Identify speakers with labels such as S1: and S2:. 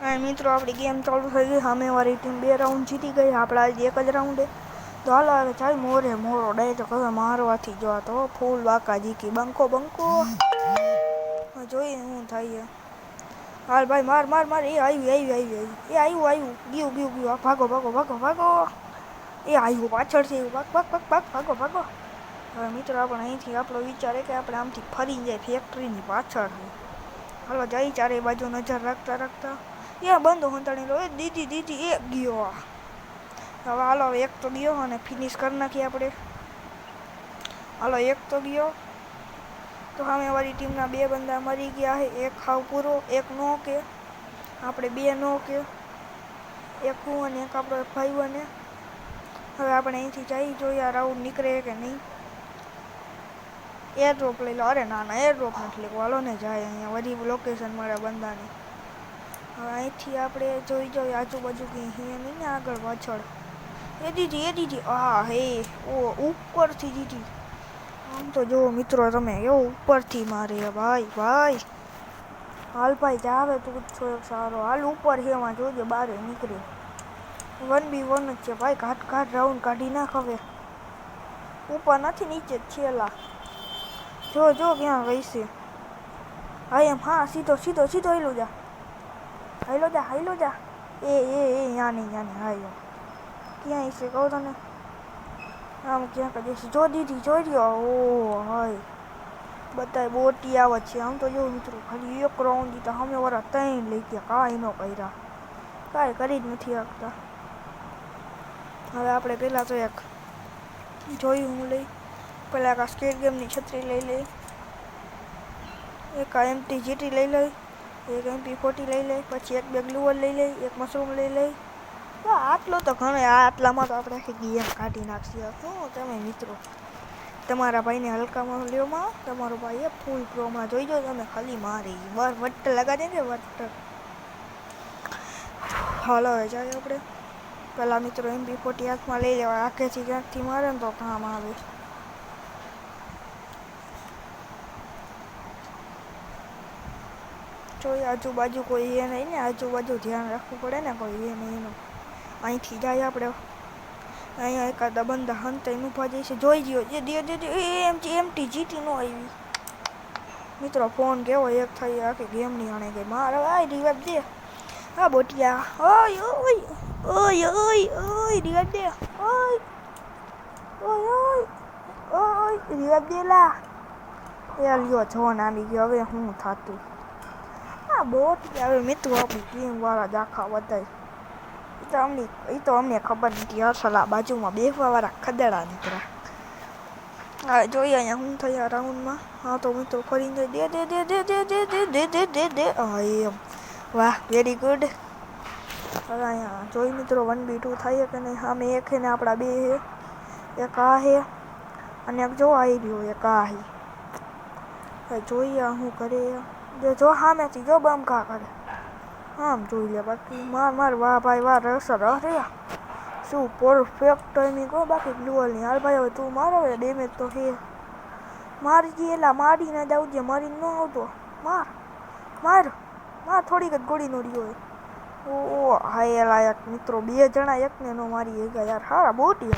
S1: મિત્રો આપણી ગેમ ચાલુ થઈ ગઈ. સામેવાળી ટીમ 2 રાઉન્ડ જીતી ગઈ. આપણા આજે એક જ રાઉન્ડે. તો હાલો હવે ચાલ મોરે મોરો ડાયરેક્ટ હવે મારવાથી જો તો ફૂલ વાકા જીકી બંકો બંકો જોઈએ શું થાય. હાલ ભાઈ માર માર માર. એ આવ્યું એ આવ્યું ગયું ભાગો ભાગો ભાગો ભાગો. એ આવ્યું પાછળથી ભાગ ભાગ ભાગ ભાગ ભાગો ભાગો. હવે મિત્રો આપણે અહીંથી આપણો વિચાર કે આપણે આમથી ફરી જાય ફેક્ટરીની પાછળ. હાલો જઈ ચારે બાજુ નજર રાખતા રાખતા એ બંધ હોંતાણી લો. એ દીદી દીદી એ ગયો. હવે હાલો એક તો ગયો અને ફિનિશ કરી નાખીએ આપણે. હાલો એક તો ગયો. તો સામેવાળી ટીમના 2 બંદા મરી ગયા છે. એક હાવ પૂરો, એક નો કે આપણે 2 નો કે એક હું અને એક આપણો ભાઈ બને. હવે આપણે અહીંથી જઈ જોઈએ આ રાઉન્ડ નીકળે કે નહીં. એર ડ્રોપ લઈ લો. અરે ના ના એર ડ્રોપ નથી લેવો. હાલો ને જાય અહીંયા વધી લોકેશન મળે બંદાની. હવે અહીંથી આપણે જોઈ આજુબાજુ કંઈ હે નહીં ને આગળ પાછળ. એ દીધી હા હે ઓ ઉપરથી દીધી. આમ તો જુઓ મિત્રો તમે એવું ઉપરથી મારે ભાઈ ભાઈ. હાલ ભાઈ જાવે તું જ છો એક સારો. હાલ ઉપર છે એમાં જોજે બહાર નીકળે. 1v1 જ છે ભાઈ. ઘાટ રાઉન્ડ કાઢી નાખ હવે. ઉપર નથી નીચે જ છેલા. જો ક્યાં ગઈ છે. હા એમ હા સીધો હાલો જા એ યાની હા એમ ક્યાં છે કહું તને. આમ ક્યાંક જશે. જો દીધી જોઈ રહ્યો. ઓ હાય બતાય બોટી આવે છે. આમ તો જો મિત્રો ખાલી એક રાઉન્ડ જીતા સામે વાળા 3 લઈ ગયા. કાંઈ ન કર્યા. કાંઈ કરી જ નથી શકતા. હવે આપણે પહેલાં તો એક જોયું હું લઈ. પહેલાં આ સ્કેટ ગેમની છત્રી લઈ લઈ. એક એમટી જીટી લઈ લઈ. એક MP40 લઈ લઈ. પછી એક બેગ ગ્લુઅલ લઈ લઈ. એક મશરૂમ લઈ લઈ. આટલો તો ઘણો. આટલામાં તો આપણે આખી ગેમ કાઢી નાખીએ. શું તમે મિત્રો તમારા ભાઈને હલકામાં લ્યોમાં. તમારો ભાઈ ફૂલ પ્રોમાં જોઈજો તમે ખાલી મારી વટ્ટ લગા દે ને વટ્ટ. હાલો હવે જાય આપણે. પહેલાં મિત્રો MP40 હાથમાં લઈ લેવા. આખેથી ક્યાંકથી મારે ને તો કામ આવે. જોઈએ આજુબાજુ કોઈ એ નહીં ને. આજુબાજુ ધ્યાન રાખવું પડે ને. કોઈ એ નહીં એનું. અહીંથી જાય આપણે. અહીંયા એકાદા બંદા હંતાઈને ઊભા જઈશે. જોઈ ગયો જે એમટી જીટી ન આવી. મિત્રો ફોન કેવો એક થઈ આખી ગેમની આણે ગઈ. મારે આ રિવાઇવ દે. હા બોટિયા ઓય રિવાઇવ દે. ઓય રિવાઇવ દે લા. એ લ્યો જોન આવી ગયો. હવે શું થતું. હા બોટિયા હવે મિત્રો આપણી ટીમ વાળા દાખા બતાય. એ તો અમને ખબર નથી. હર્ષલા બાજુમાં બેસવાવાળા ખદડા નીકળ્યા. હા જોઈએ અહીંયા શું થયા રાઉન્ડમાં. હા તો મિત્રો ફરીને દે. હા એમ વાહ વેરી ગુડ. હવે અહીંયા જોઈ મિત્રો 1v2 થાય કે નહીં. સામે એક છે ને આપણા 2 છે. એક આ છે અને એક જો આવી રહ્યો એક આ છે. હવે જોઈએ શું કરે. જો સામેથી જો બમકા કરે. આમ જોઈ લે. બાકી માર વાહ ભાઈ વાહ અરે શું પરફેક્ટ ટાઈમિંગ હો. બાકી ગ્લુઅલની હાલ ભાઈ હવે તું મારો હવે ડેમેજ તો છે. મારી ગયેલા મારીને જ આવજે. મારીને ન આવતો. માર થોડીક જ ગોળી નો રહ્યો. ઓ હાયેલા એક મિત્રો 2 જણા એકને નો મારી ગયા યાર. હારા બોટી